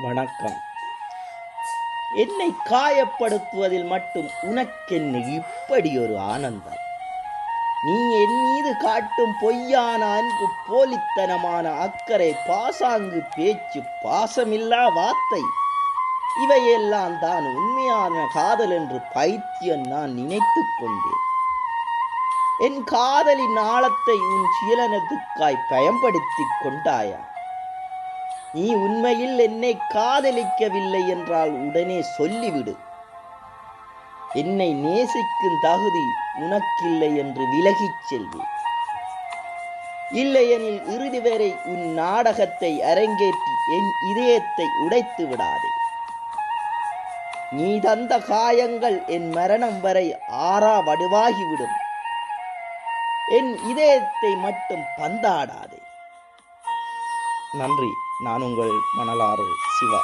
வணக்கம். என்னை காயப்படுத்துவதில் மட்டும் உனக்கென்ன இப்படி ஒரு ஆனந்தம்? நீ என் மீது காட்டும் பொய்யான அன்பு, போலித்தனமான அக்கறை, பாசாங்கு பேச்சு, பாசமில்லா வார்த்தை, இவையெல்லாம் தான் உண்மையான காதல் என்று பைத்தியம் நான் நினைத்து கொண்டேன். என் காதலின் ஆழத்தை உன் சீலனத்துக்காய் பயன்படுத்திக் கொண்டாயா? நீ உண்மையில் என்னை காதலிக்கவில்லை என்றால் உடனே சொல்லிவிடு. என்னை நேசிக்கும் தகுதி உனக்கில்லை என்று விலகிச் செல்வேன். இல்லையெனில் இறுதி வரை உன் நாடகத்தை அரங்கேற்றி என் இதயத்தை உடைத்து விடாதே. நீ தந்த காயங்கள் என் மரணம் வரை ஆறா வடுவாகிவிடும். என் இதயத்தை மட்டும் பந்தாடாதே. நன்றி. நான் உங்கள் மணலாறு சிவா.